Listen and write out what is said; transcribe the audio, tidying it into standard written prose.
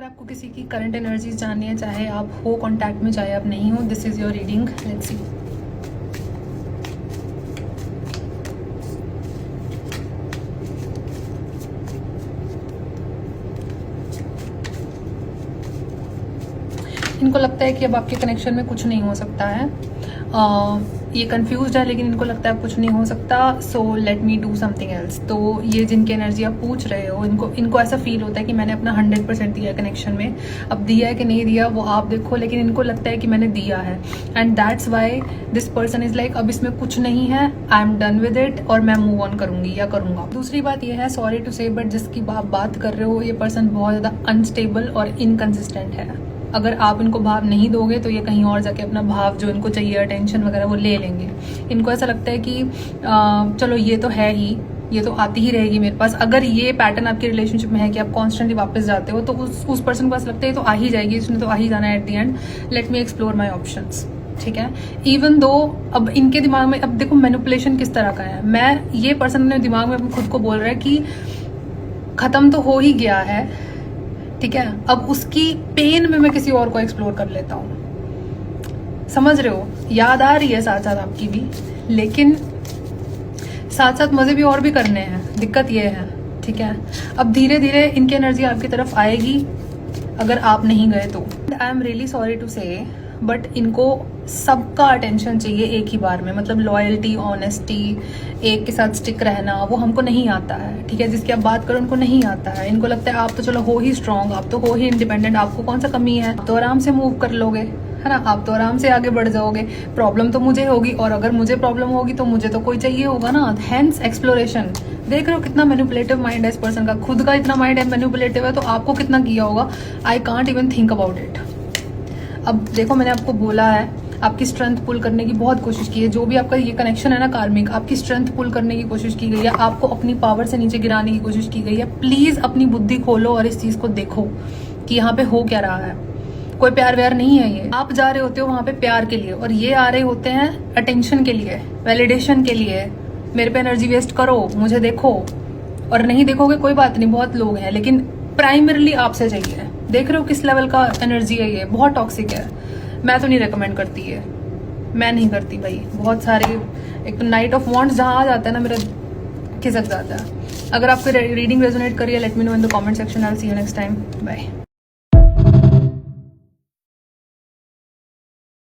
अगर आपको किसी की करंट एनर्जीज जाननी है, चाहे आप हो कांटेक्ट में चाहे आप नहीं हो, this is your reading. Let's see. इनको लगता है कि अब आपके कनेक्शन में कुछ नहीं हो सकता है। ये कंफ्यूज्ड है, लेकिन इनको लगता है कुछ नहीं हो सकता। So let me do something else. तो ये जिनकी एनर्जी आप पूछ रहे हो, इनको ऐसा फील होता है कि मैंने अपना 100% दिया कनेक्शन में। अब दिया है कि नहीं दिया वो आप देखो, लेकिन इनको लगता है कि मैंने दिया है। And that's why this person is like, अब इसमें कुछ नहीं है, I am done with it, और मैं मूव ऑन करूंगी या करूंगा। दूसरी बात ये है, सॉरी टू से, बट जिसकी आप बात कर रहे हो, ये पर्सन बहुत ज़्यादा अनस्टेबल और इनकन्सिस्टेंट है। अगर आप इनको भाव नहीं दोगे तो ये कहीं और जाके अपना भाव जो इनको चाहिए, अटेंशन वगैरह, वो ले लेंगे। इनको ऐसा लगता है कि चलो ये तो है ही, ये तो आती ही रहेगी मेरे पास। अगर ये पैटर्न आपके रिलेशनशिप में है कि आप कॉन्स्टेंटली वापस जाते हो, तो उस पर्सन को ऐसा लगता है तो आ ही जाएगी, इसने तो आ ही जाना है at the end, let me explore my options. ठीक है, इवन दो अब इनके दिमाग में, अब देखो मैनिपुलेशन किस तरह का है। ये पर्सन अपने दिमाग में अपने खुद को बोल रहा है कि खत्म तो हो ही गया है, ठीक है, अब उसकी पेन में मैं किसी और को एक्सप्लोर कर लेता हूँ। समझ रहे हो, याद आ रही है साथ साथ आपकी भी, लेकिन साथ साथ मजे भी और भी करने हैं। दिक्कत ये है, ठीक है। अब धीरे धीरे इनकी एनर्जी आपकी तरफ आएगी अगर आप नहीं गए तो। I am really sorry to say, but इनको सबका अटेंशन चाहिए एक ही बार में। मतलब लॉयल्टी, ऑनेस्टी, एक के साथ स्टिक रहना, वो हमको नहीं आता है। ठीक है, जिसकी आप बात करो उनको नहीं आता है। इनको लगता है आप तो चलो हो ही स्ट्रांग, आप तो हो ही इंडिपेंडेंट, आपको कौन सा कमी है, आप तो आराम से मूव कर लोगे, है ना, आप तो आराम से आगे बढ़ जाओगे। प्रॉब्लम तो मुझे होगी, और अगर मुझे प्रॉब्लम होगी तो मुझे तो कोई चाहिए होगा ना। Hence exploration. देख रहे हो कितना मैनिपुलेटिव माइंड है इस पर्सन का। खुद का इतना माइंड है मैनिपुलेटिव है, तो आपको कितना किया होगा। I can't even think about it. अब देखो, मैंने आपको बोला है, आपकी स्ट्रेंथ पुल करने की बहुत कोशिश की है। जो भी आपका ये कनेक्शन है ना कार्मिक, आपकी स्ट्रेंथ पुल करने की कोशिश की गई है, आपको अपनी पावर से नीचे गिराने की कोशिश की गई है। प्लीज अपनी बुद्धि खोलो और इस चीज को देखो कि यहाँ पे हो क्या रहा है। कोई प्यार व्यार नहीं है ये। आप जा रहे होते हो वहां पे प्यार के लिए, और ये आ रहे होते हैं अटेंशन के लिए, वैलिडेशन के लिए। मेरे पे एनर्जी वेस्ट करो, मुझे देखो, और नहीं देखोगे कोई बात नहीं, बहुत लोग हैं, लेकिन प्राइमरीली आपसे चाहिए। देख रहे हो किस लेवल का एनर्जी है ये, बहुत टॉक्सिक है। मैं तो नहीं रेकमेंड करती है, मैं नहीं करती भाई। बहुत सारे, एक तो नाइट ऑफ वॉन्ट्स जहाँ आ जाता है ना, मेरा खिसक जाता है। अगर आपको रीडिंग रेजोनेट करिए, let me know in the comment section. I will see you next time. Bye.